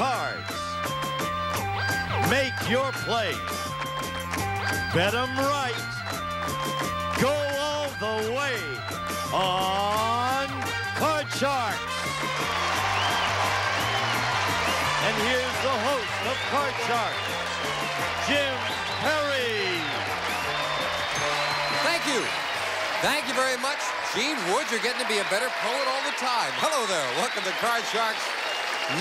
cards. Make your plays. Bet 'em right. Go all the way on Card Sharks. And here's the host of Card Sharks, Jim Perry. Thank you. Thank you very much. Gene Wood, you're getting to be a better poet all the time. Hello there. Welcome to Card Sharks.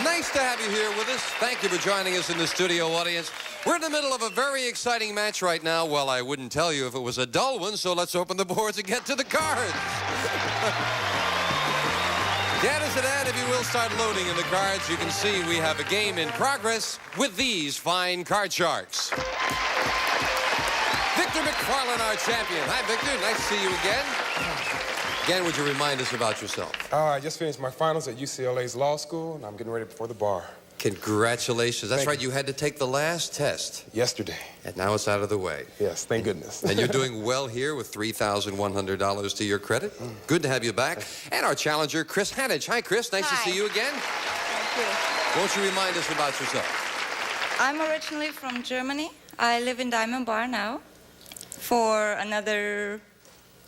Nice to have you here with us. Thank you for joining us in the studio audience. We're in the middle of a very exciting match right now. Well, I wouldn't tell you if it was a dull one, so let's open the boards and get to the cards. Janice and Ann, if you will, start loading in the cards. You can see we have a game in progress with these fine Card Sharks. Victor McFarlane, our champion. Hi, Victor. Nice to see you again. Again, would you remind us about yourself? I just finished my finals at UCLA's law school, and I'm getting ready for the bar. Congratulations. That's Thank right. you. You had to take the last test. Yesterday. And now it's out of the way. Yes, thank goodness. And you're doing well here with $3,100 to your credit. Good to have you back. And our challenger, Chris Hanage. Hi, Chris. Nice to see you again. Thank you. Won't you remind us about yourself? I'm originally from Germany. I live in Diamond Bar now for another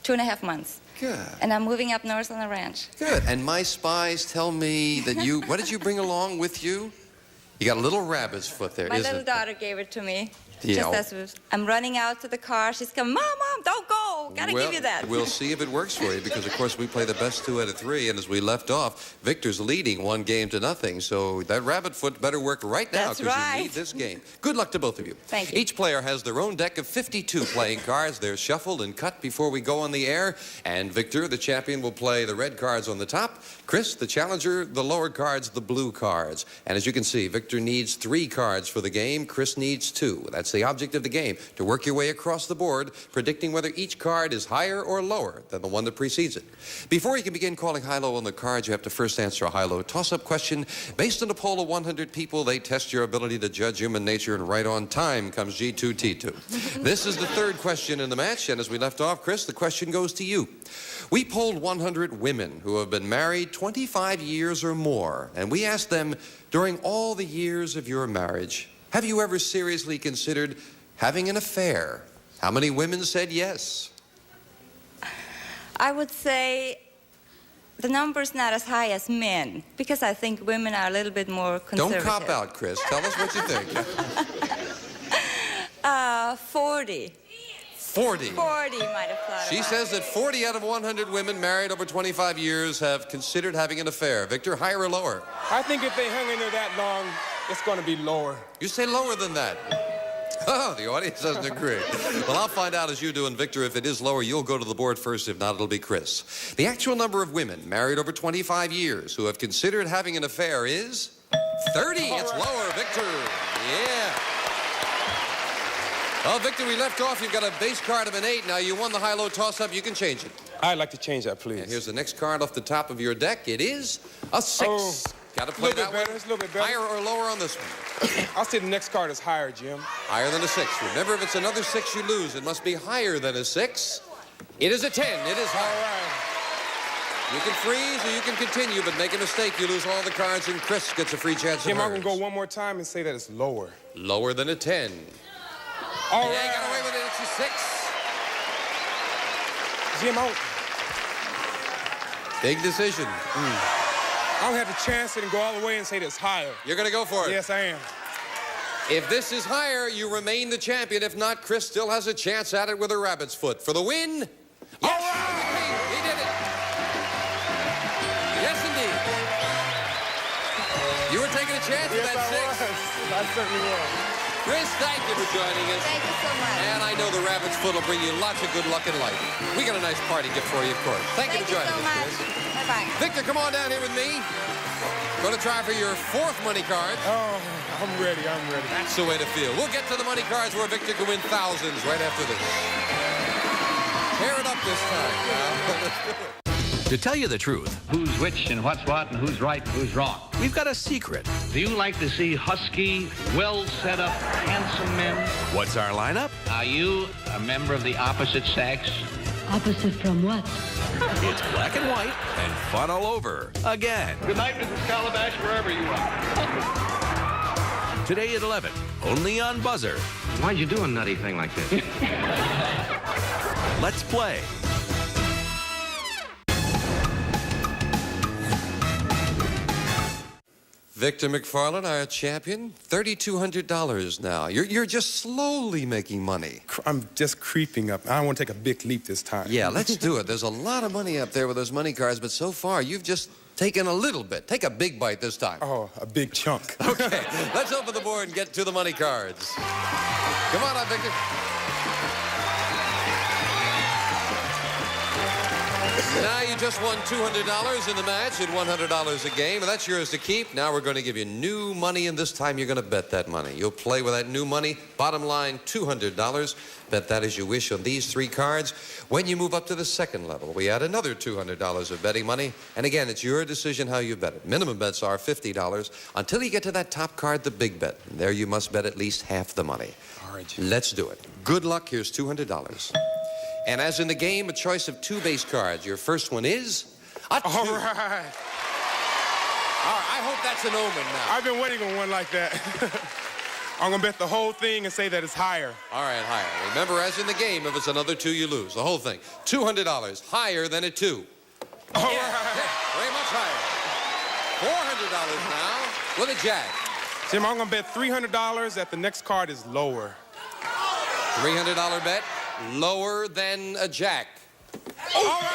2.5 months. Good. And I'm moving up north on a ranch. Good. And my spies tell me that you... What did you bring along with you? You got a little rabbit's foot there, My isn't little it? daughter gave it to me. Yeah. Just as I'm running out to the car, she's coming, Mom, don't go. Gotta give you that. We'll see if it works for you because, of course, we play the best 2 out of 3. And as we left off, Victor's leading 1-0. So that rabbit foot better work right now That's because right. you need this game. Good luck to both of you. Thank you. Each player has their own deck of 52 playing cards. They're shuffled and cut before we go on the air. And Victor, the champion, will play the red cards on the top. Chris, the challenger, the lower cards, the blue cards. And as you can see, Victor needs 3 cards for the game. Chris needs 2. That's the object of the game, to work your way across the board, predicting whether each card is higher or lower than the one that precedes it. Before you can begin calling high-low on the cards, you have to first answer a high-low toss-up question. Based on a poll of 100 people, they test your ability to judge human nature, and right on time comes G2T2. This is the 3rd question in the match, and as we left off, Chris, the question goes to you. We polled 100 women who have been married 25 years or more, and we asked them, during all the years of your marriage, have you ever seriously considered having an affair? How many women said yes? I would say the number's not as high as men because I think women are a little bit more conservative. Don't cop out, Chris. Tell us what you think. 40. 40. 40 might have thought She about says it. that 40 out of 100 women married over 25 years have considered having an affair. Victor, higher or lower? I think if they hung in there that long, it's going to be lower. You say lower than that. Oh, the audience doesn't agree. Well, I'll find out as you do. And Victor, if it is lower, you'll go to the board first. If not, it'll be Chris. The actual number of women married over 25 years who have considered having an affair is 30. It's lower, Victor. Yeah. Well, Victor, we left off. You've got a base card of an 8. Now, you won the high-low toss-up. You can change it. I'd like to change that, please. And here's the next card off the top of your deck. It is a 6. Oh, got to play that one. It's a little bit better. Higher or lower on this one? I'll say the next card is higher, Jim. Higher than a 6. Remember, if it's another 6, you lose. It must be higher than a 6. It is a 10. It is higher. All right. You can freeze or you can continue, but make a mistake, you lose all the cards, and Chris gets a free chance Jim, at I'm hers. going to go one more time and say that it's lower. Lower than a 10. All Yeah, right. got away with it. It's a 6. Jim, Big decision. I don't have the chance to go all the way and say that it's higher. You're going to go for it. Yes, I am. If this is higher, you remain the champion. If not, Chris still has a chance at it with a rabbit's foot. For the win, yes, All right. he did it. Yes, indeed. You were taking a chance with Yes, that 6. I was. I certainly was. Chris, thank you for joining us. Thank you so much. And I know the rabbit's foot will bring you lots of good luck in life. We got a nice party gift for you, of course. Thank you for joining so us, much. Chris. Bye-bye. Victor, come on down here with me. Going to try for your 4th money card. Oh, I'm ready. I'm ready. That's the way to feel. We'll get to the money cards where Victor can win thousands right after this. Tear it up this time. Let's do it. To tell you the truth, Who's which and what's what and who's right and who's wrong. we've got a secret. Do you like to see husky, well-set-up, handsome men? What's our lineup? Are you a member of the opposite sex? Opposite from what? It's black and white and fun all over again. Good night, Mrs. Calabash, wherever you are. Today at 11, only on Buzzer. Why'd you do a nutty thing like this? Let's play. Victor McFarland, our champion, $3,200 now. You're just slowly making money. I'm just creeping up. I don't want to take a big leap this time. Yeah, let's do it. There's a lot of money up there with those money cards, but so far you've just taken a little bit. Take a big bite this time. Oh, a big chunk. Okay, let's open the board and get to the money cards. Come on up, Victor. Now you just won $200 in the match at $100 a game, and that's yours to keep. Now we're going to give you new money, and this time you're going to bet that money. You'll play with that new money. Bottom line, $200. Bet that as you wish on these three cards. When you move up to the second level, we add another $200 of betting money. And again, it's your decision how you bet it. Minimum bets are $50 until you get to that top card, the big bet. And there you must bet at least half the money. All right, Jim. Let's do it. Good luck. Here's $200. And as in the game, a choice of two base cards. Your first one is a 2. All right. All right, I hope that's an omen now. I've been waiting on one like that. I'm going to bet the whole thing and say that it's higher. All right, higher. Remember, as in the game, if it's another 2, you lose. The whole thing. $200, higher than a 2. All Yeah, right. very much higher. $400 now with a jack. Jim, I'm going to bet $300 that the next card is lower. $300 bet, lower than a jack. All right.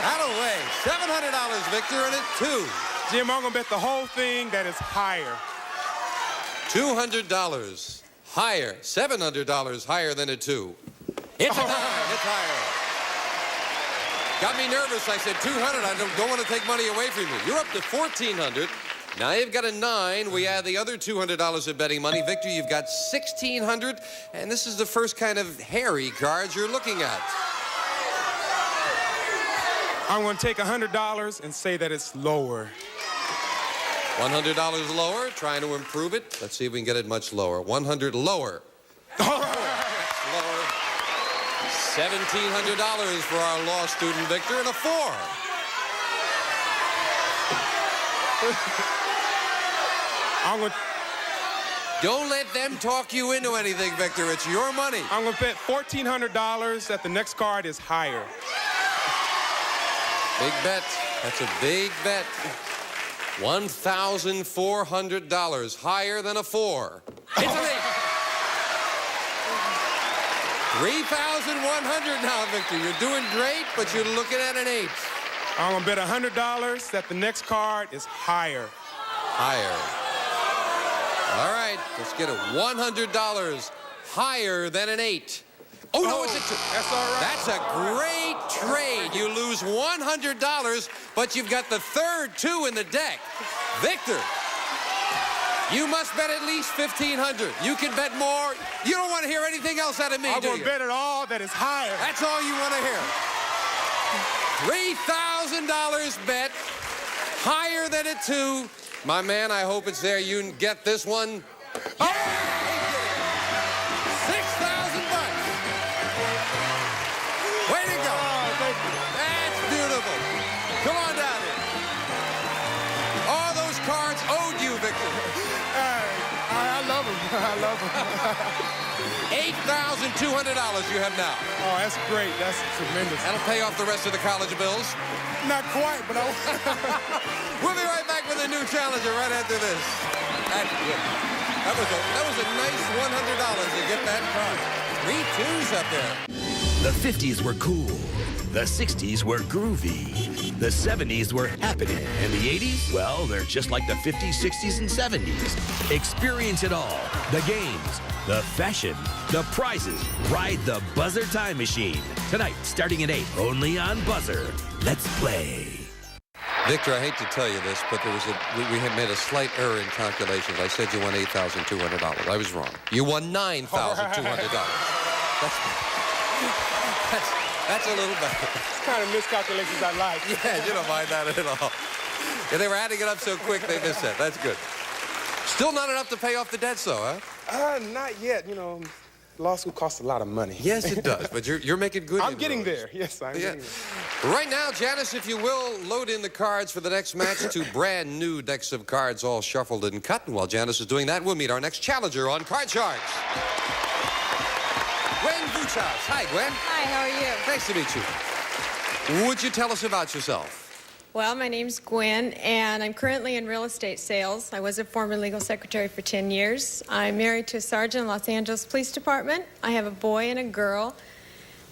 Out of the way. $700, Victor, and it's 2. Jim, I'm going to bet the whole thing that is higher. $200 higher. $700 higher than a 2. It's a 9. It's higher. Got me nervous. I said 200. I don't want to take money away from you. You're up to $1,400. Now you've got a 9. We add the other $200 of betting money. Victor, you've got $1,600. And this is the first kind of hairy cards you're looking at. I'm going to take $100 and say that it's lower. $100 lower, trying to improve it. Let's see if we can get it much lower. 100 lower. All right. Lower. $1,700 for our law student, Victor, and a 4. I'm going to... Don't let them talk you into anything, Victor. It's your money. I'm going to bet $1,400 that the next card is higher. Big bet. That's a big bet. $1,400 higher than a 4. It's an 8. $3,100 now, Victor. You're doing great, but you're looking at an 8. I'm going to bet $100 that the next card is higher. Higher. All right, let's get it. $100 higher than an 8. Oh, no, it's a 2. That's all right. That's a great trade. You lose $100, but you've got the third 2 in the deck. Victor, you must bet at least $1,500. You can bet more. You don't want to hear anything else out of me, I'm do going you? to bet it all that is higher. That's all you want to hear. $3,000 bet, higher than a 2. My man, I hope it's there. You can get this one. Oh! Way to go. That's beautiful. Come on down here. All those cards owed you, Victor. I love him. I love him. $8,200 you have now. Oh, that's great. That's tremendous. That'll pay off the rest of the college bills. Not quite, but We'll be right back with a new challenger right after this. That's good. That was a nice $100 to get that card. 3 2s up there. The 50s were cool. The 60s were groovy. The 70s were happening. And the 80s? Well, they're just like the 50s, 60s, and 70s. Experience it all. The games, the fashion, the prizes. Ride the Buzzer Time Machine. Tonight, starting at 8, only on Buzzer. Let's play. Victor, I hate to tell you this, but there was we had made a slight error in calculations. I said you won $8,200. I was wrong. You won $9,200. That's a little better. it's kind of miscalculations I like. Yeah, you don't mind that at all. Yeah, they were adding it up so quick they missed that. That's good. Still not enough to pay off the debts, though, huh? Not yet. You know, law school costs a lot of money. Yes, it does, but you're making good I'm getting inroads. there. Yes, I'm getting there. Right now, Janice, if you will, load in the cards for the next match. 2 brand new decks of cards all shuffled and cut. And while Janice is doing that, we'll meet our next challenger on Card Sharks. Gwen Vuchas. Hi, Gwen. Hi, how are you? Nice to meet you. Would you tell us about yourself? Well, my name's Gwen, and I'm currently in real estate sales. I was a former legal secretary for 10 years. I'm married to a sergeant in Los Angeles Police Department. I have a boy and a girl,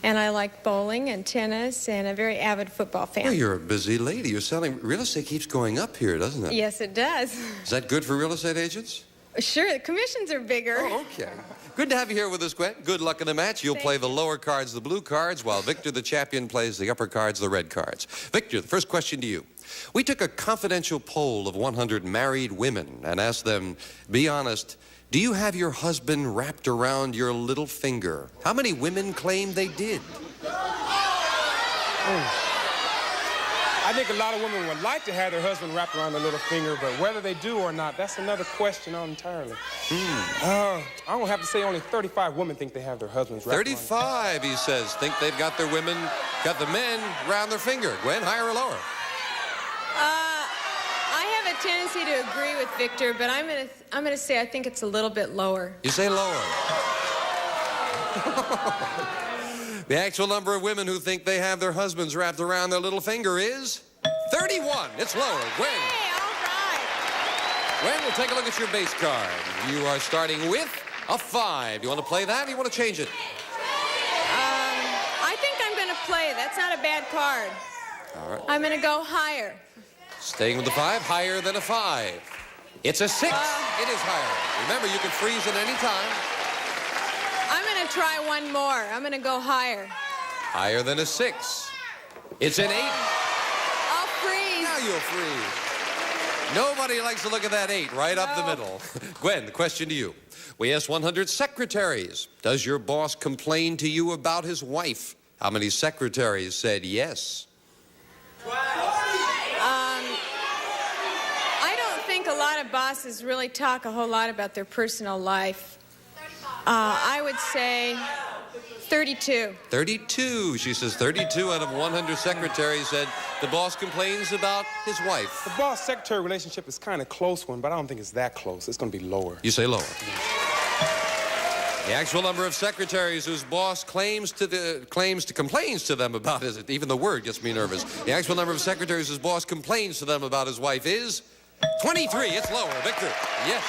and I like bowling and tennis and a very avid football fan. Well, you're a busy lady. You're selling... Real estate keeps going up here, doesn't it? Yes, it does. Is that good for real estate agents? Sure, the commissions are bigger. Oh, okay. Good to have you here with us, Gwen. Good luck in the match. You'll play the lower cards, the blue cards, while Victor, the champion, plays the upper cards, the red cards. Victor, the first question to you. We took a confidential poll of 100 married women and asked them, be honest, do you have your husband wrapped around your little finger? How many women claimed they did? I think a lot of women would like to have their husband wrapped around their little finger, but whether they do or not, that's another question entirely. I don't have to say only 35 women think they have their husbands wrapped 35, he says, think they've got their women, got the men around their finger. Gwen, higher or lower? I have a tendency to agree with Victor, but I'm gonna say I think it's a little bit lower. You say lower. The actual number of women who think they have their husbands wrapped around their little finger is 31. It's lower. Gwen. Hey, all right. Gwen, we'll take a look at your base card. You are starting with a 5. Do you want to play that or you want to change it? I think I'm gonna play. That's not a bad card. All right. I'm gonna go higher. Staying with the 5, higher than a 5. It's a 6. It is higher. Remember, you can freeze at any time. I'm gonna try one more. I'm gonna go higher. Higher than a 6. It's an 8. I'll freeze. Now you'll freeze. Nobody likes to look at that 8 right up the middle. Gwen, the question to you. We asked 100 secretaries. Does your boss complain to you about his wife? How many secretaries said yes? I don't think a lot of bosses really talk a whole lot about their personal life. I would say 32. 32. She says 32 out of 100 secretaries said the boss complains about his wife. The boss-secretary relationship is kind of close one, but I don't think it's that close. It's going to be lower. You say lower. The actual number of secretaries whose boss complains to them about his, even the word gets me nervous. The actual number of secretaries whose boss complains to them about his wife is 23. It's lower. Victor. Yes.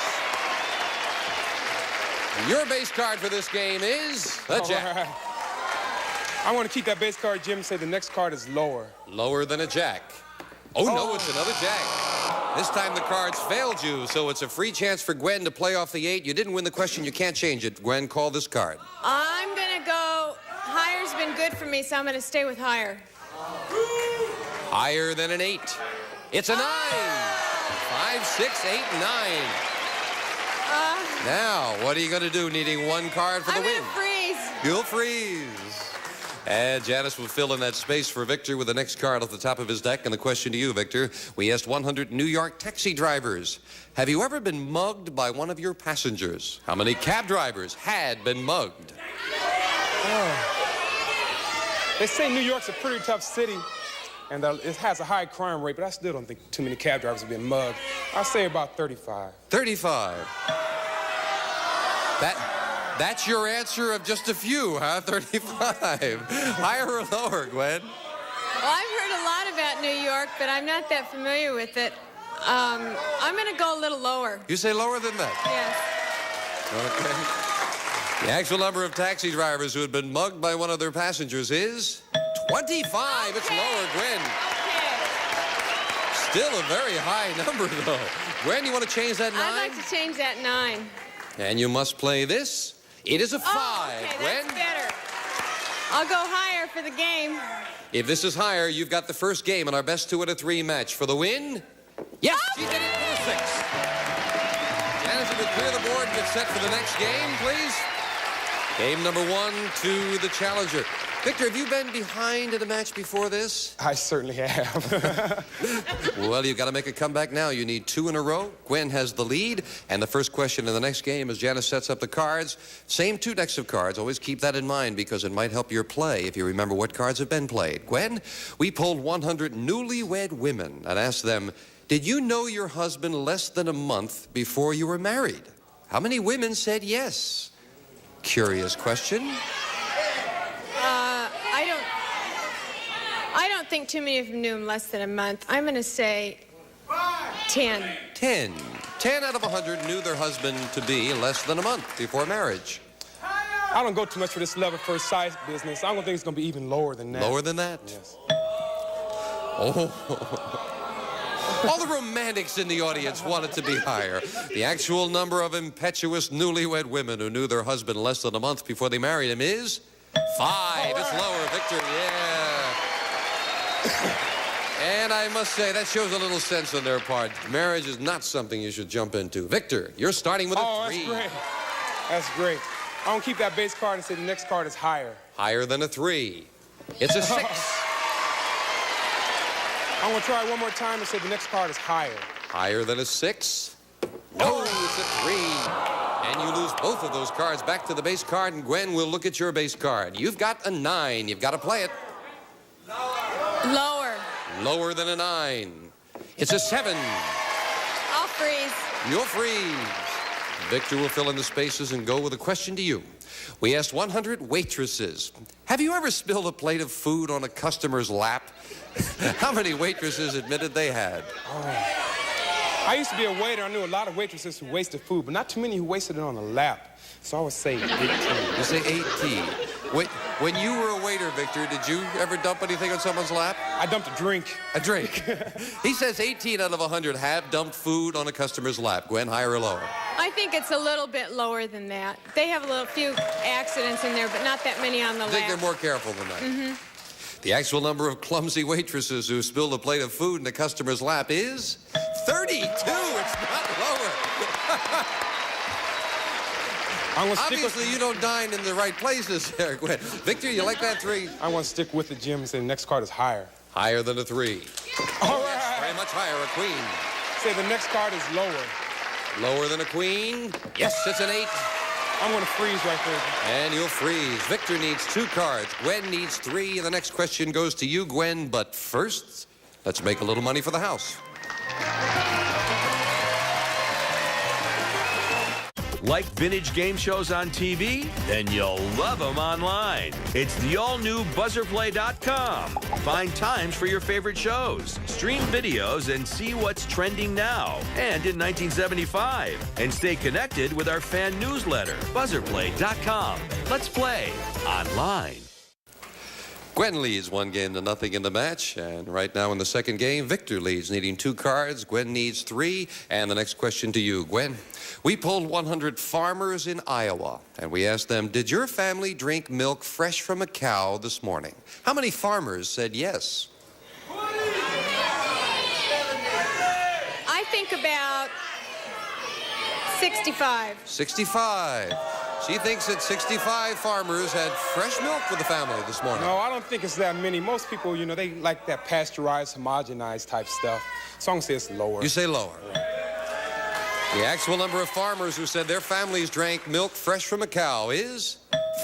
Your base card for this game is the Jack. Right. I want to keep that base card, Jim, and say the next card is lower. Lower than a Jack. Oh, no, it's another Jack. This time the cards failed you, so it's a free chance for Gwen to play off the 8. You didn't win the question. You can't change it. Gwen, call this card. I'm gonna go, higher's been good for me, so I'm gonna stay with higher. Higher than an 8. It's a 9. 5, 6, 8, 9. Now, what are you going to do, needing one card for the win? I'm gonna freeze. You'll freeze. And Janice will fill in that space for Victor with the next card at the top of his deck. And the question to you, Victor, we asked 100 New York taxi drivers, have you ever been mugged by one of your passengers? How many cab drivers had been mugged? They say New York's a pretty tough city, and it has a high crime rate, but I still don't think too many cab drivers have been mugged. I'll say about 35. 35. That's your answer of just a few, huh? 35. Higher or lower, Gwen? Well, I've heard a lot about New York, but I'm not that familiar with it. I'm gonna go a little lower. You say lower than that? Yes. Okay. The actual number of taxi drivers who had been mugged by one of their passengers is 25. It's lower, Gwen. Okay. Still a very high number, though. Gwen, you want to change that 9? I'd like to change that 9. And you must play this. It is a 5, okay, Gwen. that's better. I'll go higher for the game. If this is higher, you've got the first game in our best 2 out of 3 match. For the win? Yes, she did it for the 6. Janice, if you clear the board and get set for the next game, please. Game number 1 to the challenger. Victor, have you been behind in a match before this? I certainly have. Well, you've got to make a comeback now. You need 2 in a row. Gwen has the lead. And the first question in the next game, as Janice sets up the cards, same 2 decks of cards. Always keep that in mind because it might help your play if you remember what cards have been played. Gwen, we polled 100 newlywed women and asked them, did you know your husband less than a month before you were married? How many women said yes? Curious question. I don't think too many of them knew him less than a month. I'm going to say 10. 10. 10 out of 100 knew their husband to be less than a month before marriage. I don't go too much for this love at first sight business. I don't think it's going to be even lower than that. Lower than that? Yes. Oh. All the romantics in the audience want it to be higher. The actual number of impetuous newlywed women who knew their husband less than a month before they married him is 5. It's lower, Victor. Yeah. And I must say, that shows a little sense on their part. Marriage is not something you should jump into. Victor, you're starting with a 3. That's great. That's great. I don't keep that base card and say the next card is higher. Higher than a 3. It's a 6. I'm going to try one more time and say the next card is higher. Higher than a 6? No, it's a 3. And you lose both of those cards back to the base card, and Gwen will look at your base card. You've got a 9. You've got to play it. Lower. Lower than a 9. It's a 7. I'll freeze. You'll freeze. Victor will fill in the spaces and go with a question to you. We asked 100 waitresses, have you ever spilled a plate of food on a customer's lap? How many waitresses admitted they had? I used to be a waiter. I knew a lot of waitresses who wasted food, but not too many who wasted it on a lap. So I would say 18. You say 18. Wait, when you were a waiter, Victor, did you ever dump anything on someone's lap? I dumped a drink. A drink. He says 18 out of 100 have dumped food on a customer's lap. Gwen, higher or lower? I think it's a little bit lower than that. They have a few accidents in there, but not that many on the I think lap. they're more careful than that. The actual number of clumsy waitresses who spilled a plate of food in a customer's lap is 32. It's not lower. Obviously, you don't dine in the right places there, Gwen. Victor, you like that 3? I want to stick with the gym and say the next card is higher. Higher than a 3. All right. Very much higher, a queen. Say the next card is lower. Lower than a queen? Yes, it's an 8. I'm going to freeze right there. And you'll freeze. Victor needs 2 cards. Gwen needs 3. And the next question goes to you, Gwen. But first, let's make a little money for the house. Like vintage game shows on TV? Then you'll love them online. It's the all-new BuzzerPlay.com. Find times for your favorite shows, stream videos, and see what's trending now and in 1975. And stay connected with our fan newsletter, BuzzerPlay.com. Let's play online. Gwen leads 1-0 in the match. And right now in the second game, Victor leads, needing 2 cards. Gwen needs 3. And the next question to you, Gwen. We polled 100 farmers in Iowa, and we asked them, did your family drink milk fresh from a cow this morning? How many farmers said yes? I think about 65. 65. She thinks that 65 farmers had fresh milk for the family this morning. No, I don't think it's that many. Most people, you know, they like that pasteurized, homogenized type stuff. So I'm going to say it's lower. You say lower. The actual number of farmers who said their families drank milk fresh from a cow is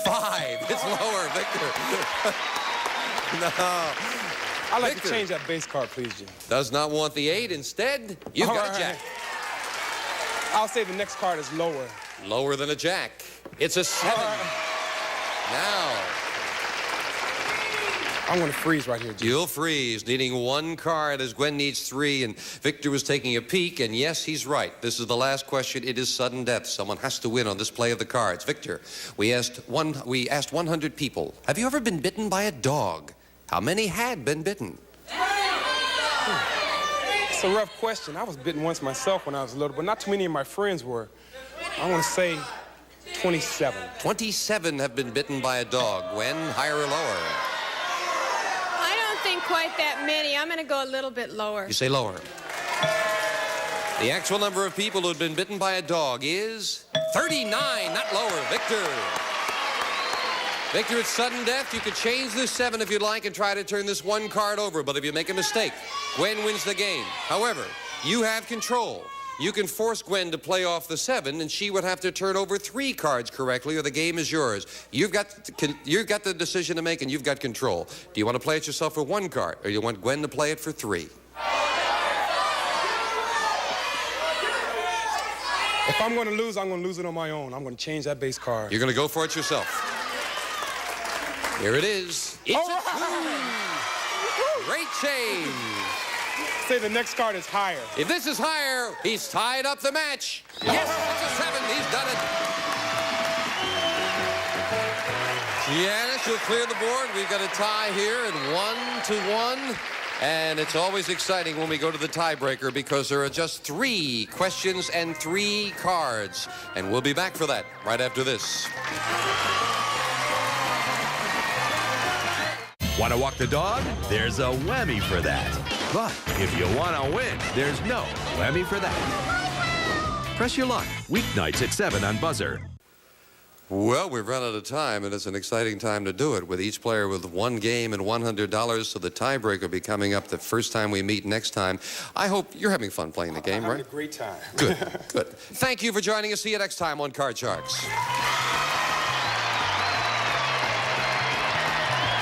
5. It's lower, Victor. No. I'd like to change that base card, please, Jim. Does not want the 8. Instead, you've got a jack. I'll say the next card is lower. Lower than a jack. It's a 7. Now. I'm going to freeze right here, Jim. You'll freeze, needing 1 card as Gwen needs 3, and Victor was taking a peek, and yes, he's right. This is the last question. It is sudden death. Someone has to win on this play of the cards. Victor, we asked 100 people, have you ever been bitten by a dog? How many had been bitten? It's a rough question. I was bitten once myself when I was little, but not too many of my friends were. I want to say 27. 27 have been bitten by a dog. Gwen, higher or lower? Quite that many. I'm going to go a little bit lower. You say lower. The actual number of people who have been bitten by a dog is 39, not lower. Victor. Victor, it's sudden death. You could change this 7 if you'd like and try to turn this 1 card over. But if you make a mistake, Gwen wins the game. However, you have control. You can force Gwen to play off the 7, and she would have to turn over 3 cards correctly, or the game is yours. You've got the decision to make, and you've got control. Do you want to play it yourself for 1 card, or do you want Gwen to play it for 3? If I'm going to lose, I'm going to lose it on my own. I'm going to change that base card. You're going to go for it yourself. Here it is. It's a 2. Great change. Say the next card is higher. If this is higher, he's tied up the match. Yes, it's a 7. He's done it. Giannis, you'll clear the board. We've got a tie here at 1-1. And it's always exciting when we go to the tiebreaker because there are just 3 questions and 3 cards. And we'll be back for that right after this. Want to walk the dog? There's a whammy for that. But if you want to win, there's no whammy for that. Press your luck. Weeknights at 7 on Buzzer. Well, we've run out of time, and it's an exciting time to do it, with each player with 1 game and $100, so the tiebreaker will be coming up the first time we meet next time. I hope you're having fun playing the game, right? I'm having a great time. Good, good. Thank you for joining us. See you next time on Card Sharks.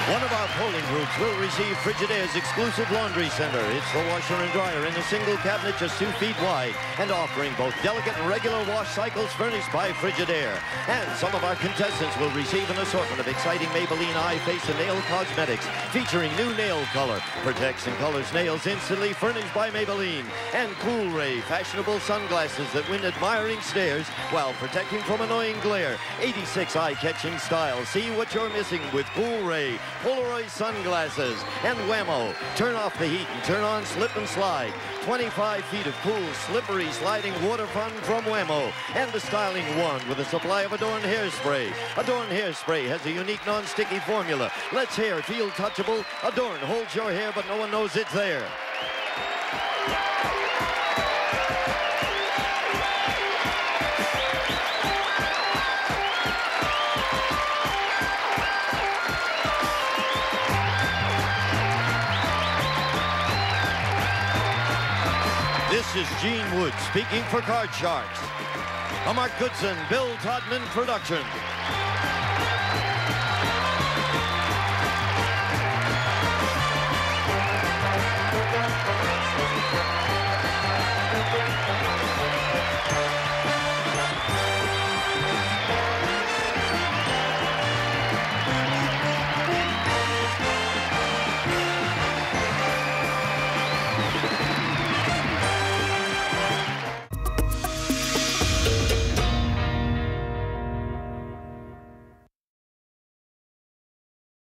One of our polling groups will receive Frigidaire's exclusive laundry center. It's the washer and dryer in a single cabinet just 2 feet wide and offering both delicate and regular wash cycles furnished by Frigidaire. And some of our contestants will receive an assortment of exciting Maybelline eye, face, and nail cosmetics featuring new nail color. Protects and colors nails instantly, furnished by Maybelline. And Cool Ray, fashionable sunglasses that win admiring stares while protecting from annoying glare. 86 eye-catching styles. See what you're missing with Cool Ray. Polaroid sunglasses, and Whammo. Turn off the heat and turn on slip and slide. 25 feet of cool, slippery, sliding water fun from Whammo. And the styling one with a supply of Adorn hairspray. Adorn hairspray has a unique non-sticky formula. Lets hair feel touchable. Adorn holds your hair, but no one knows it's there. This is Gene Wood speaking for Card Sharks. A Mark Goodson, Bill Todman production.